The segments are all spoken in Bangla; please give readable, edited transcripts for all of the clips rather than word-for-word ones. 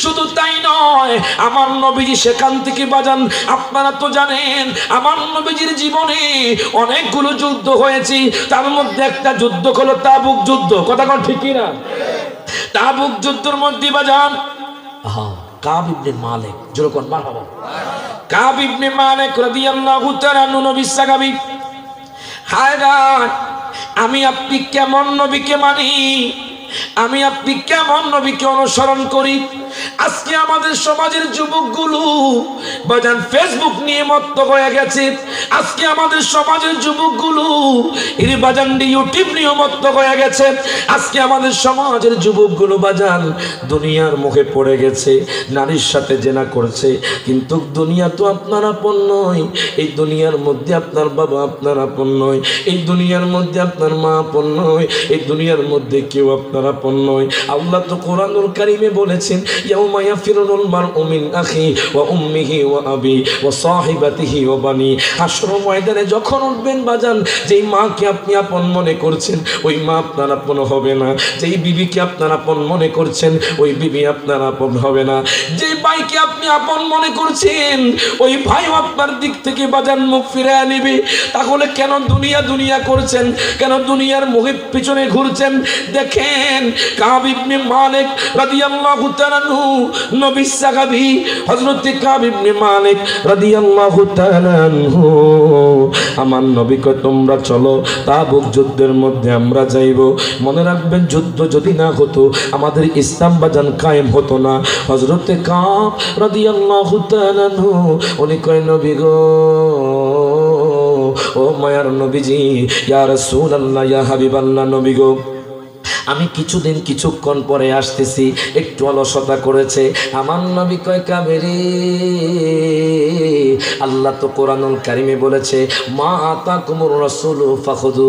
শুধু তাই নয়, আমার নবীজি সেখান থেকে বাজান আপনারা তো জানেন আমার নবীজির জীবনে অনেকগুলো যুদ্ধ হয়েছে, তার মধ্যে একটা যুদ্ধ হলো তাবুক যুদ্ধ। কথা কোন ঠিক কিনা? তাবুক যুদ্ধের মধ্যে বাজান কাব ইবনে মালিক, যেরকম মারহাবা, কাব ইবনে মালিক রাদিয়াল্লাহু তাআলা নবীর সাহাবী। হায় না, আমি আপনি কেমন নবীকে মানি, আমি আপনি কেমন নবীকে অনুসরণ করি। আজকে আমাদের সমাজের যুবকগুলো বাজান ফেসবুক নিয়ে মত্ত হয়ে গেছে। আজকে আমাদের সমাজের যুবকগুলো এর বাজান ইউটিউব নিয়ে মত্ত হয়ে গেছে। আজকে আমাদের সমাজের যুবকগুলো বাজান দুনিয়ার মুখে পড়ে গেছে, নারীর সাথে জেনা করছে। কিন্তু দুনিয়া তো আপনার আপন নয়, এই দুনিয়ার মধ্যে আপনার বাবা আপনার আপন নয়, এই দুনিয়ার মধ্যে আপনার মা আপন নয়, এই দুনিয়ার মধ্যে কেউ আপনার আপন নয়। আল্লাহ তো কোরআনুল কারীমে বলেছেন, ইয়াউমা ইয়াফিরুল মারউ মিন আখি ওয়া উম্মিহি ওয়া আবি ওয়া সাহিবাতিহি ওয়া বানি। হাসর ময়দানে যখন উঠবেন বাজান, যেই মাকে আপনি আপন মনে করছেন ওই মা আপনার আপন হবে না, যেই বিবিকে আপনার আপন মনে করছেন ওই বিবি আপনার আপন হবে না, যেই ভাইকে আপনি আপন মনে করছেন ওই ভাইও আপনার দিক থেকে বাজান মুখ ফিরে নেবে। তাহলে কেন দুনিয়া দুনিয়া করছেন, কেন দুনিয়ার মুখের পিছনে ঘুরছেন? দেখেন কাব ইবনে মালিক রাদিয়াল্লাহু তাআলা নবী সাহাবী হযরত কাব ইবনে মালিক রাদিয়াল্লাহু তাআলা আনহু আমার নবী কয় তোমরা চলো তাবুক যুদ্ধের মধ্যে আমরা যাইব। মনে রাখবেন যুদ্ধ যদি না হতো আমাদের ইসলাম বাজান কায়েম হতো না। হযরত কাব রাদিয়াল্লাহু তাআলা আনহু উনি কয় নবী গো, ও মায়ার নবীজি, ইয়া রাসূলুল্লাহ, ইয়া হাবিবাল্লাহ, নবী গো আমি কিছুক্ষণ পরে আসতেছি, একটু অলসতা করেছে। আমার নবী কয় কাবেরি, আল্লাহ তো কোরআনুল কারীমে বলেছে মা আতাকুমুর রাসূলু ফাখুযু,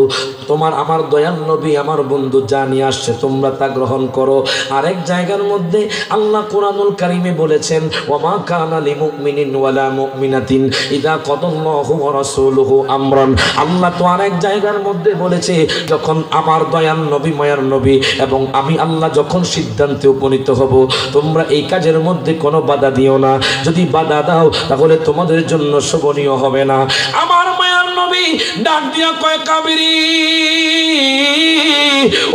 তোমার আমার দয়াল নবী আমার বন্ধু যা নিয়ে আসছে তোমরা তা গ্রহণ করো। আরেক জায়গার মধ্যে আল্লাহ কোরআনুল কারীমে বলেছেন ওয়া মা কানা লিমুমিনিন ওয়ালা মুমিনাতিন ইযা কাদাল্লাহু ওয়া রাসূলুহু আমরান। আল্লাহ তো আরেক জায়গার মধ্যে বলেছে যখন আমার দয়াল নবী মায়ার নবী এবং আমি আল্লাহ যখন সিদ্ধান্তে উপনীত হব তোমরা এই কাজের মধ্যে কোনো বাধা দিও না, যদি বাধা দাও তাহলে তোমাদের জন্য শোভনীয় হবে না। আমার মায়ার নবী ডাক দিয়া কয় কাবেরী,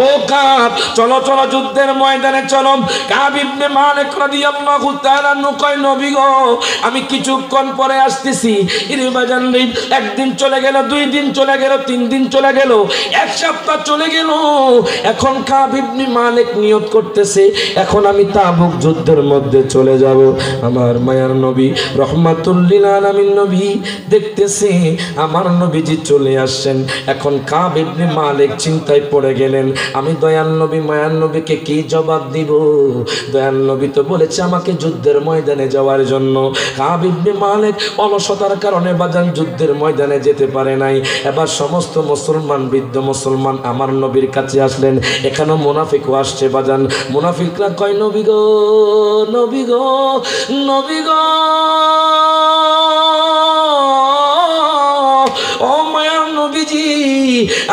ও কাব চলো চলো যুদ্ধের ময়দানে চলো। কাব ইবনে মালিক রাদিয়াল্লাহু তাআলা কয় নবী গো আমি কিছুক্ষণ পরে আসতেছি। এর বাজান একদিন চলে গেল, 2 দিন চলে গেল, 3 দিন চলে গেল, 1 সপ্তাহ চলে গেল। এখন কাব ইবনে মালিক নিয়ত করতেছে এখন আমি তাবুক যুদ্ধের মধ্যে চলে যাব। আমার মায়ার নবী রহমাতুল লিল আলামিন নবী দেখতেছে আমার নবীজি চলে আসছেন। এখন কাব ইবনে মালিক চিন্তায় পড়ে গেলেন আমি দয়াল নবী মায়ার নবীকে কি জবাব দিব। দয়াল নবী তো বলেছে আমাকে যুদ্ধের ময়দানে যাওয়ার জন্য। কাব ইবনে মালিক অলসতার কারণে বাজান যুদ্ধের ময়দানে যেতে পারে নাই। এবার সমস্ত মুসলমান বৃদ্ধ মুসলমান আমার নবীর কাছে আসলেন। এখানে মুনাফিকও আসছে বাজান। মুনাফিকরা কয় নবী গো, নবী গো, নবী গো, ও মায়ার নবীজি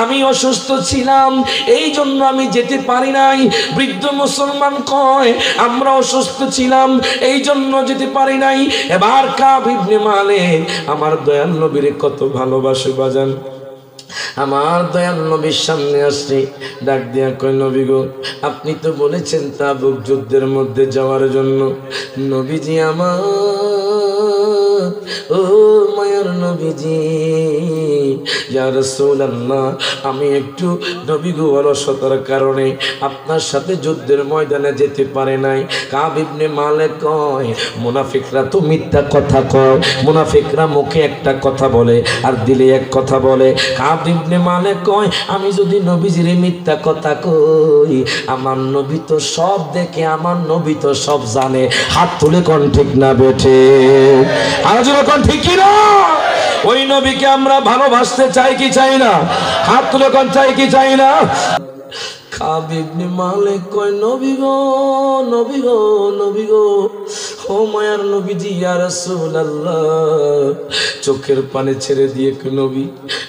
আমি অসুস্থ ছিলাম এই জন্য আমি যেতে পারি নাই। বৃদ্ধ মুসলমান কয় আমরা অসুস্থ ছিলাম এই জন্য যেতে পারি নাই। এবার কাব ইবনে মালিক আমার দয়াল নবীর কত ভালোবাসে বাজান। আমার দয়াল নবীর সামনে আসছে, ডাক দিয়া কয় নবী গো আপনি তো বলেছেন তাবুক যুদ্ধের মধ্যে যাওয়ার জন্য। নবীজি আমার, ও মায়ার নবীজি, ইয়া রাসূলুল্লাহ আমি একটু নবী গো অলসতার কারণে আপনার সাথে যুদ্ধের ময়দানে যেতে পারে নাই। কাব ইবনে মালিক কয় মুনাফিকরা তো মিথ্যা কথা কয়, মুনাফিকরা মুখে একটা কথা বলে আর দিলে এক কথা বলে। কাব ইবনে মালিক কয় আমি যদি নবীজির মিথ্যা কথা কই আমার নবী তো সব দেখে, আমার নবী তো সব জানে। হাত তুলে কোন ঠিক না বেঠে, আর যখন ঠিক কি না ওই নবীকে আমরা ভালোবাসতে চাই কি চাই না? হাত তুলে কোন চাই কি চাই না? কাব ইবনে মালিক কয় নবী গো, নবী গো, নবী গো, ও মায়ার নবীজি ইয়া রাসূলুল্লাহ চোখের পানে ছেড়ে দিয়ে নবী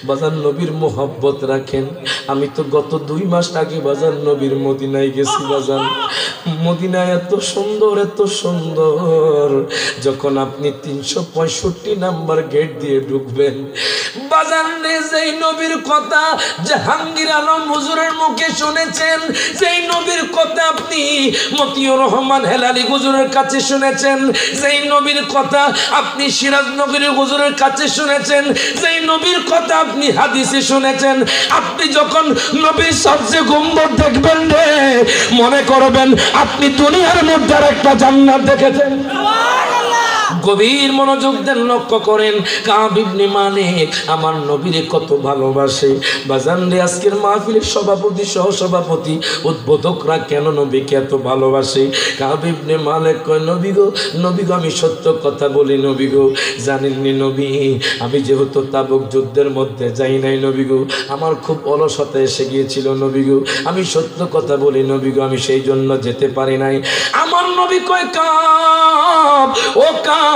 বাজান নবীর মোহাব্বত রাখেন। আমি তো গত 2 মাস আগে বাজান নবীর মদিনায় গেছি বাজান। মদিনায় এত সুন্দর এত সুন্দর, যখন আপনি 365 নাম্বার গেট দিয়ে ঢুকবেন বাজান যেই নবীর কথা জাহাঙ্গীর আলম হুজুরের মুখে শুনেছেন, যেই নবীর কথা আপনি মতিউর রহমান হেলালি হুজুরের কাছে শুনেছেন, যেই নবীর কথা আপনি সিরাজনগরী হুজুরের কাছে শুনেছেন, যেই নবীর কথা আপনি হাদিসে শুনেছেন, আপনি যখন নবীর সবচেয়ে গম্বুজ দেখবেন রে মনে করবেন আপনি দুনিয়ার মধ্যে একটা জান্নাত দেখেছেন। গভীর মনোযোগ দেন, লক্ষ্য করেন কাব ইবনে মালিক আমার নবীরে কত ভালোবাসে বাজান রে। আজকের মাহফিলের সভাপতি সহসভাপতি উদ্বোধকরা কেন নবীকে এত ভালোবাসে? কাব ইবনে মালিক কয় নবী গো আমি সত্য কথা বলি নবী গো, জানেননি নবী আমি যেহেতু তাবুক যুদ্ধের মধ্যে যাই নাই নবী গো, আমার খুব অলসতা এসে গিয়েছিল নবী গো, আমি সত্য কথা বলি নবী গো, আমি সেই জন্য যেতে পারি নাই। আমার নবী কয় কাব ও কাব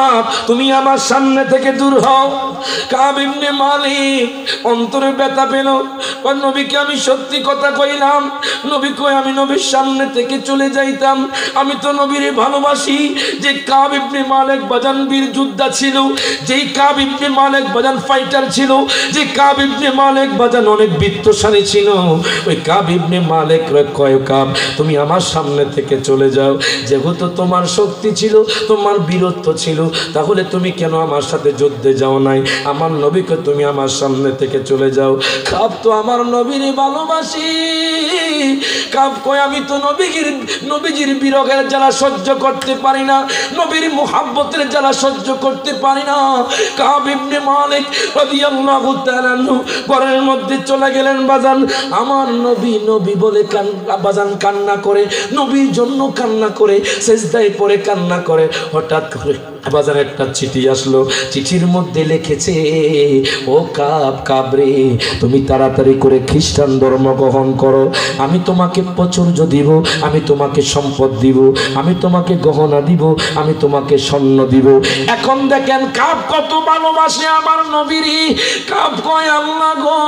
তুমি আমার সামনে থেকে দূর হও। কাব ইবনে মালিক অন্তরে ব্যথা পেল, নবীকে আমি সত্যি কথা কইলাম। নবী কয় আমি নবীর সামনে থেকে চলে যাইতাম, আমি তো নবীরে ভালোবাসি। যে কাব ইবনে মালিক বাজান বীর যোদ্ধা ছিল, যেই কাব ইবনে মালিক বাজান ফাইটার ছিল, যে কাব ইবনে মালিক বাজান অনেক বিত্তশালী ছিল, ওই কাব ইবনে মালিক কয় কাব তুমি আমার সামনে থেকে চলে যাও, যেহেতু তোমার শক্তি ছিল তোমার বীরত্ব ছিল, তাহলে তুমি কেন আমার সাথে যুদ্ধে যাও নাই? আমার নবীকে তুমি আমার সামনে থেকে চলে যাও। কাব তো আমার নবীরে ভালোবাসি। কাব কয় আমি তো নবীজির বিরহের জ্বালা সহ্য করতে পারি না, নবীর মুহাব্বতের জ্বালা সহ্য করতে পারি না। কাব ইবনে মালিক রাদিয়াল্লাহু তাআলা ঘরের মধ্যে চলে গেলেন বাজান। আমার নবী বলে বাজান কান্না করে, নবীর জন্য কান্না করে, সেজদায় পড়ে কান্না করে। হঠাৎ করে বাজার একটা চিঠি আসলো, চিঠির মধ্যে লিখেছে ও কাব রে তুমি তাড়াতাড়ি করে খ্রিস্টান ধর্ম গ্রহণ করো, আমি তোমাকে প্রাচুর্য দিব, আমি তোমাকে সম্পদ দিব, আমি তোমাকে গহনা দিব, আমি তোমাকে স্বর্ণ দিব। এখন দেখেন কাব কত ভালোবাসে আমার নবীরে। কাব কয় আল্লাহ গো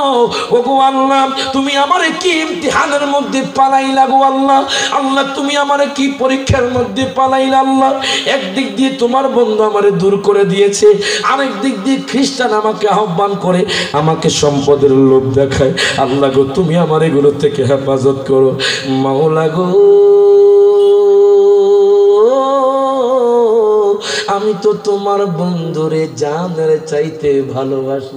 ও গো আল্লাহ তুমি আমারে কি ইমতিহানের মধ্যে পালাইলা গো আল্লাহ, আল্লাহ তুমি আমারে কি পরীক্ষার মধ্যে পালাইলা আল্লাহ। একদিক দিয়ে তোমার বন্ধু আমারে দূর করে দিয়েছে, আরেক দিক দিয়ে খ্রিস্টান আমাকে আহ্বান করে, আমাকে সম্পদের লোভ দেখায়। আল্লাহ গো তুমি আমার এগুলো থেকে হেফাজত করো মাওলা গো। আমি তো তোমার বন্ধুরে জানের চাইতে ভালোবাসি।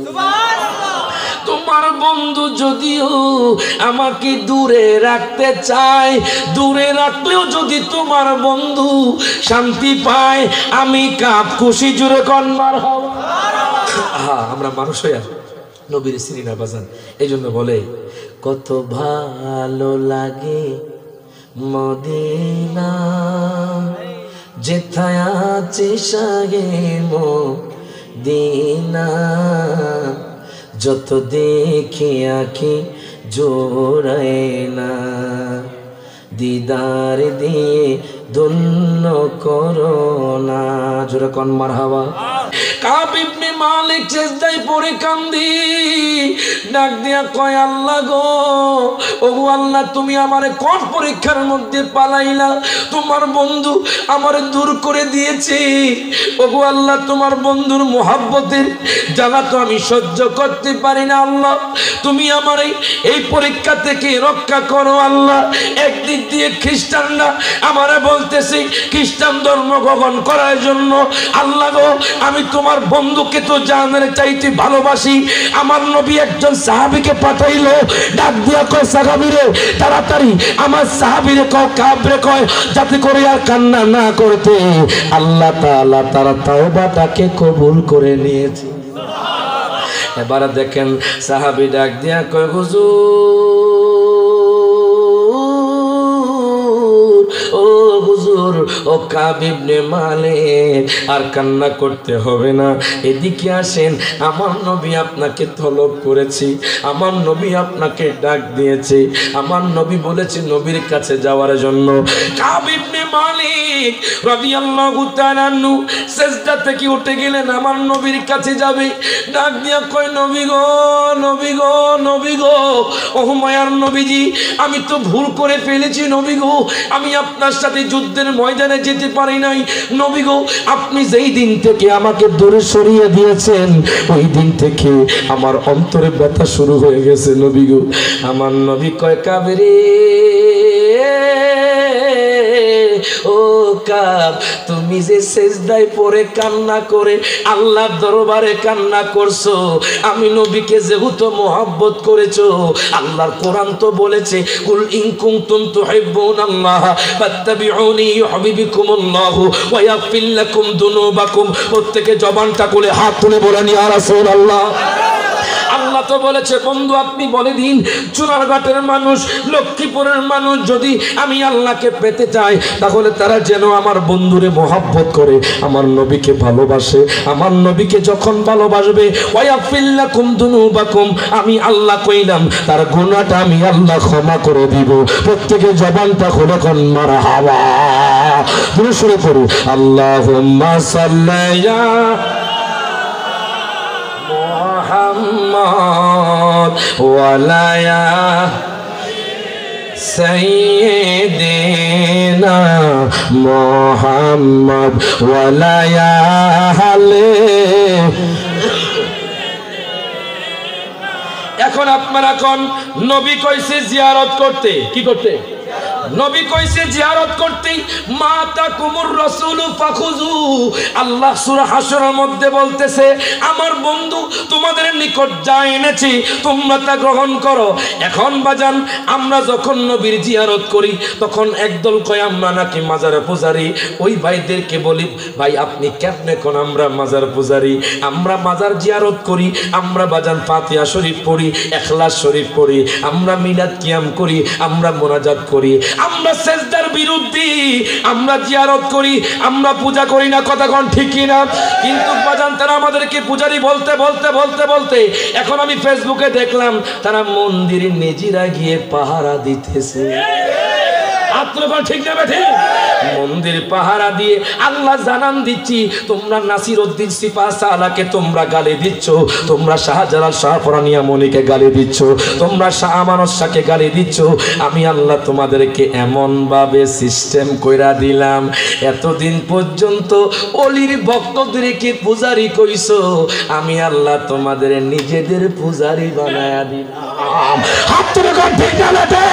তোমার বন্ধু যদিও আমাকে দূরে রাখতে চায়, দূরে রাখলেও যদি তোমার বন্ধু শান্তি পায়, আমি কাব খুশি জুড়ে কনবার হব। আমরা মানুষ হইয়া নবীর চিনি না বাজান, এই জন্য বলে কত ভালো লাগে মদিনা যেথায় আছে শাহে মদিনা, যত দেখি আঁখি জোড়ায় না, দিদার দিয়ে ধন্য করো না। জোরে কোন মারহাবা। কাব ইবনে মালিক সেজদায় পড়ে কান্দি, ডাক দিয়া কয় আল্লাহ গো ও আল্লাহ তুমি আমারে কোন পরীক্ষার মধ্যে পালাইলা? তোমার বন্ধু আমারে দূর করে দিয়েছে। ও আল্লাহ তোমার বন্ধুর মুহাব্বতের জ্বালা তো আমি সহ্য করতে পারি না আল্লাহ, তুমি আমারে এই পরীক্ষা থেকে রক্ষা করো আল্লাহ। একদিক দিয়ে খ্রিস্টানরা আমারে বলতেছে খ্রিস্টান ধর্ম গ্রহণ করার জন্য, আল্লাহ গো আমি তোমার বন্ধুকে তো জানের চাইতে ভালোবাসি। আমার নবী একজন সাহাবীকে পাঠাইলো, ডাক দিয়া কয় সাহাবীরে তাড়াতাড়ি আমার সাহাবীরে কও কাবরে কয় যাতে করে আর কান্না না করতে। আল্লাহ তাআলা তার তওবাটাকে কবুল করে নিয়েছে। এবার দেখেন সাহাবী ডাক দিয়া কয় হুজুর ও কাব ইবনে মালিক আর কান্না করতে হবে না, এদিকে আসেন, আমার নবী আপনাকে তলব করেছি, আমার নবী আপনাকে ডাক দিয়েছে, আমার নবী বলেছে নবীর কাছে যাওয়ার জন্য। কাব ইবনে মালিক রাদিয়াল্লাহু তাআলা আনহু সেজদা থেকে উঠে গেলেন, আমার নবীর কাছে যাবে, ডাক দিয়া কয় নবী গো, নবী গো, নবী গো, ও মায়ার নবীজি, আমি তো ভুল করে ফেলেছি নবী গো, আমি আপনার সাথে যুদ্ধের ময়দানে যেতে পারি নাই নবী গো, আপনি যেই দিন থেকে আমাকে দূরে সরিয়ে দিয়েছেন ওই দিন থেকে আমার অন্তরে ব্যথা শুরু হয়ে গেছে নবী গো। আমার নবী কয় কাবেরে, ও কাব, তুমি যে সেজদায় পড়ে কান্না করে আল্লাহর দরবারে কান্না করছো, আমি নবীকে যেহেতু মহব্বত করেছো, আল্লাহর কোরআন তো বলেছে কুল ইন কুনতুম তুহিব্বুনাল্লাহ ফাত্তাবিউনি ইউহিব্বুকুমুল্লাহু ওয়া ইয়াগফির লাকুম যুনুবাকুম। প্রত্যেকে জবানটা খুলে হাত তুলে বলেন ইয়া রাসূলুল্লাহ। আল্লাহ তো বলেছে বন্ধু আপনি বলে দিন, চুনারঘাটের মানুষ, লক্ষ্মীপুরের মানুষ যদি আমি আল্লাহকে পেতে চাই তাহলে তারা যেন আমার বন্ধুরে মহব্বত করে, আমার নবীকে ভালোবাসে। আমার নবীকে যখন ভালোবাসবে ওয়ায়াগফির লাকুম যুনুবাকুম, আমি আল্লাহ কইলাম তার গুনাহটা আমি আল্লাহ ক্ষমা করে দিব। প্রত্যেকে জবানটা খুলে কোন মারহাবা দুরূদ শরীফ পড়ি, আল্লাহুম্মা সাল্লি মুহাম্মদ ওয়ালা ইয়া সাইয়্যিদিনা মুহাম্মদ ওয়ালা ইয়া আহলে। এখন আপনারা কোন নবী কইছে জিয়ারত করতে, কি করতে? নবী কইছে জিয়ারত করতে। মাতা কুমুর রাসূল ফাখুযু, আল্লাহ সূরা হাশরের মধ্যে বলতেছে আমার বন্ধু তোমাদের নিকট যা এনেছি তোমরা তা গ্রহণ করো। এখন বাজান আমরা যখন নবীর জিয়ারত করি তখন একদল কয় আমরা নাকি মাজার পূজারি। ওই ভাইদেরকে বলি ভাই আপনি কেমনে কোন আমরা মাজার পূজারি? আমরা মাজার জিয়ারত করি, আমরা বাজান ফাতিহা শরীফ পড়ি, ইখলাস শরীফ পড়ি, আমরা মিলাদ কিয়াম করি, আমরা মুনাজাত করি, আমরা সেজদার বিরুদ্ধে, আমরা জিয়ারত করি, আমরা পূজা করি না। কথা কোন ঠিক কি না? কিন্তু বাজান তারা আমাদেরকে পূজারি বলতে বলতে বলতে বলতে এখন আমি ফেসবুকে দেখলাম তারা মন্দিরে নিজেরা গিয়ে পাহারা দিতেছে। আপনারা ঠিক না বেঠে? মন্দির পাহারা দিয়ে আল্লাহ জানান দিচ্ছি তোমরা নাসির উদ্দিন সিপাহসালাকে তোমরা গালি দিচ্ছ, তোমরা শাহজালাল শাহপরানিয়া মনিকে গালি দিচ্ছ, তোমরা শাহ আমানত শাহকে গালি দিচ্ছ। আমি আল্লাহ তোমাদেরকে এমন ভাবে সিস্টেম কইরা দিলাম, এতদিন পর্যন্ত অলির ভক্তদেরকে পূজারি কইছো, আমি আল্লাহ তোমাদের নিজেদের পূজারি বানায়া দিলাম। হাত তুলে কোন ঠিক না বেঠে?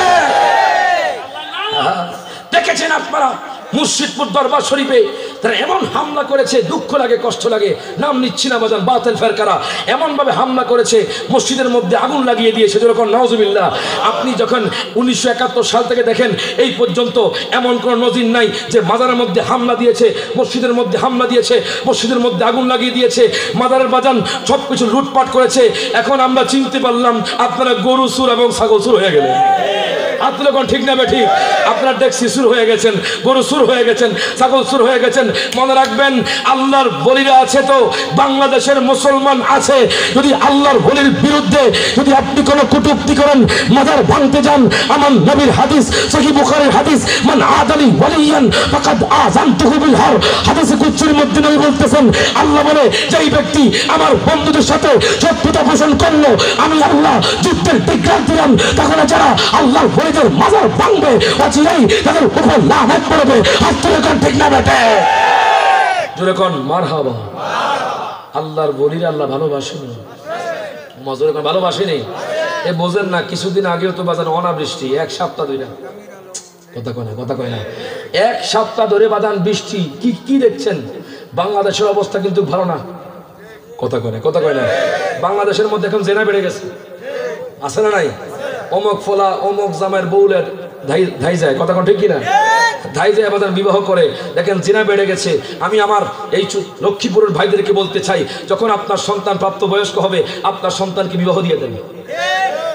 দেখেছেন আপনারা মুর্শিদপুর দরবার শরীফে তারা এমন হামলা করেছে, দুঃখ লাগে কষ্ট লাগে, নাম নিচ্ছি না বাজান, বাতিল ফেরকারা এমন ভাবে হামলা করেছে মসজিদের মধ্যে আগুন লাগিয়ে দিয়েছে। যেরকম নাউজুবিল্লাহ, আপনি যখন 1971 সাল থেকে দেখেন এই পর্যন্ত এমন কোন নজির নাই যে মাজারের মধ্যে হামলা দিয়েছে, মসজিদের মধ্যে হামলা দিয়েছে, মসজিদের মধ্যে আগুন লাগিয়ে দিয়েছে, মাজারের বাজান সবকিছু লুটপাট করেছে। এখন আমরা চিনতে পারলাম আপনারা গরু সুর এবং ছাগল সুর হয়ে গেলেন। আপনারা কোন ঠিক না বেঠি? আপনারা ট্যাক্সি সুর হয়ে গেছেন, গরু সুর হয়ে গেছেন, ছাগল সুর হয়ে গেছেন। মনে রাখবেন আল্লাহর বলিরা আছে তো বাংলাদেশের মুসলমান আছে, যদি আল্লাহর বলির বিরুদ্ধে যদি আপনি কোনো কটূক্তি করেন, মাজার ভাঙতে যান, আমার নবীর হাদিস সহিহ বুখারীর হাদিস মান আদালি ওয়ালিয়ান ফাকাদ আযানতুহু বিল হারব। হাদিসে কুদসির মধ্যে নবী বলতেছেন আল্লাহ বলে যেই ব্যক্তি আমার বন্ধুদের সাথে শত্রুতা পোষণ করলো আমি আল্লাহ যুদ্ধের ডিক্লার দিলাম। তখন যারা আল্লাহর বলিদের মাজার ভাঙবে অচিরেই তাদের উপর লানত পড়বে। হাত তুলে কোন ঠিক না বেটে? জোরে কোন মারহাবা। আল্লাহর বলিরা আল্লাহ ভালোবাসেনি, মজরে কোন ভালোবাসেনি। এ বোঝেন না, কিছুদিন আগেও তো বাজান অনাবৃষ্টি, এক সপ্তাহ ধরে, কথা কয় না, কথা কয় না, এক সপ্তাহ ধরে বাজান বৃষ্টি। কি কি দেখছেন? বাংলাদেশের অবস্থা কিন্তু ভালো না, কথা কয় না, কথা কয় না। বাংলাদেশের মধ্যে এখন জেনা বেড়ে গেছে, আছে না নাই? অমক ফলা অমক জামাইয়ের বউলের ধাই যায়, কথা কোন ঠিক কিনা? ধাই যায় আমাদের বিবাহ করে, দেখেন জিনা বেড়ে গেছে। আমি আমার এই লক্ষ্মীপুরের ভাইদেরকে বলতে চাই, যখন আপনার সন্তান প্রাপ্তবয়স্ক হবে আপনার সন্তানকে বিবাহ দিয়ে দেন।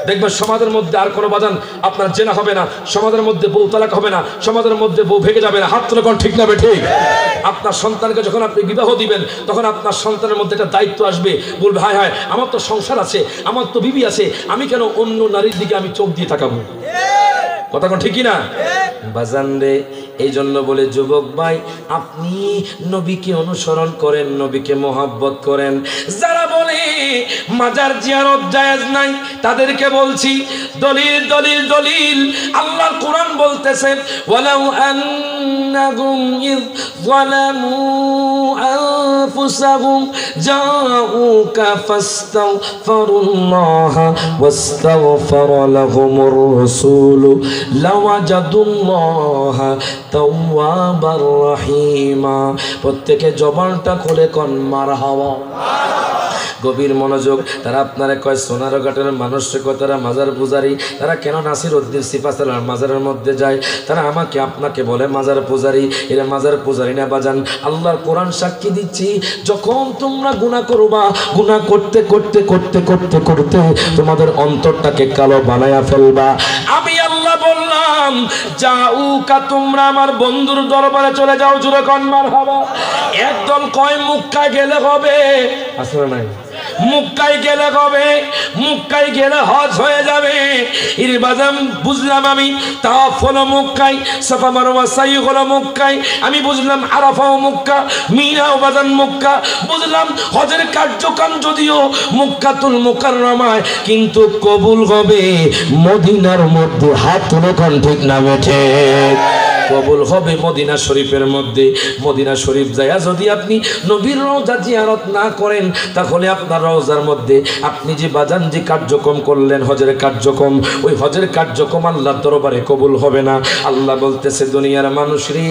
দেখবেন সমাজের মধ্যে আর কোনো বাজান আপনার জেনা হবে না, সমাজের মধ্যে বউ তালাক হবে না, সমাজের মধ্যে বউ ভেঙে যাবে না। হাত তুলে কোন ঠিক না বেঠিক? আপনার সন্তানকে যখন আপনি বিবাহ দিবেন তখন আপনার সন্তানের মধ্যে একটা দায়িত্ব আসবে, বলবে হায় হায় আমার তো সংসার আছে, আমার তো বিবি আছে, আমি কেন অন্য নারীর দিকে আমি চোখ দিয়ে তাকাবো? কথা কোন ঠিক না বাজান রে? এই জন্য বলে যুবক ভাই, আপনি নবীকে অনুসরণ করেন, নবীকে মোহাব্বত করেন। যারা বলে মাজার জিয়ারত জায়েজ নাই, তাদেরকে বলছি দলিল দলিল দলিল। আল্লাহর কোরআন বলতেছে ওয়ালাউ আন্নাহুম ইয যালামু আনফুসাহুম জাউকা ফাস্তাগফিরুল্লাহা ওয়াস্তাগফারা লাহুমুর রাসূল লাওয়াজাদুল্লাহা তাওয়াবার রহিমা। প্রত্যেকে জবানটা খুলে কোন মারহাবা। গভীর মনোযোগ। তারা আপনারা কয় সোনারঘাটের মানুষ, তারা মাজার পূজারি, তারা কেন নাসির উদ্দিন সিফাসালার মাজারের মধ্যে যায়? তারা আমাকে আপনাকে বলে মাজার পূজারি। এরা মাজার পূজারি না বাজান। আল্লাহর কোরআন সাক্ষী দিচ্ছি, যখন তোমরা গুনাহ করবা, গুনাহ করতে করতে করতে করতে করতে তোমাদের অন্তরটাকে কালো বানায়া ফেলবা। আমি আল্লাহ বললাম যাউকা, তোমরা আমার বন্ধুর দরবারে চলে যাও। জোরে কোন মারহাবা। একদল কয় মক্কায় গেলে হবে, আসলে নাই মক্কায় গেলে হবে, মক্কায় গেলে হজ হয়ে যাবে। এর বাজাম বুঝলাম আমি তাওয়াফ হলো মক্কায়, সাফা মারওয়া সাই হলো মক্কায়। আমি বুঝলাম আরাফাও মক্কা, মিনাও বাজান মক্কা। বুঝলাম হজের কার্যক্রম যদিও মক্কাতুল মুকাররমায়, কিন্তু কবুল হবে মদিনার মধ্যে। হাত তুলে কোন ঠিক না বেঠে? কবুল হবে মদিনা শরীফের মধ্যে। মদিনা শরীফ যায় যদি আপনি নবীর রওজা জিয়ারত না করেন, তাহলে আপনার রওজার মধ্যে আপনি যে বাজান যে কার্যক্রম করলেন, হজের কার্যক্রম, ওই হজের কার্যক্রম আল্লাহর দরবারে কবুল হবে না। আল্লাহ বলতেছে দুনিয়ার মানুষ রে,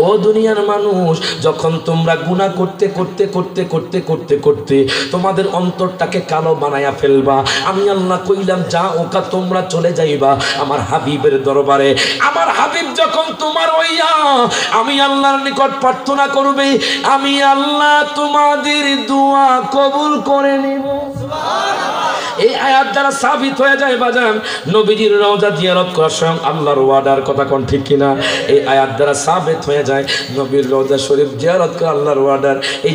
ও দুনিয়ার মানুষ, যখন তোমরা গুনাহ করতে করতে করতে করতে করতে করতে তোমাদের অন্তরটাকে কালো বানায়া ফেলবা, আমি আল্লাহ কইলাম যা ওকা তোমরা চলে যাইবা আমার হাবিবের দরবারে। আমার হাবিব যখন তোমার হইয়া আমি আল্লাহর নিকট প্রার্থনা করবে, আমি আল্লাহ তোমাদের দোয়া কবুল করে নিব। এই আয়াত দ্বারা সাবিত হয়ে যায় বাজান নবীজির রওজা জিয়ারত করা স্বয়ং আল্লাহর ওয়াদার। কথা কোন ঠিক কিনা? এই আয়াত দ্বারা সাবিত হয়ে যায় নবীর রওজা শরীফ জিয়ারত করা আল্লাহর ওয়াদার। এই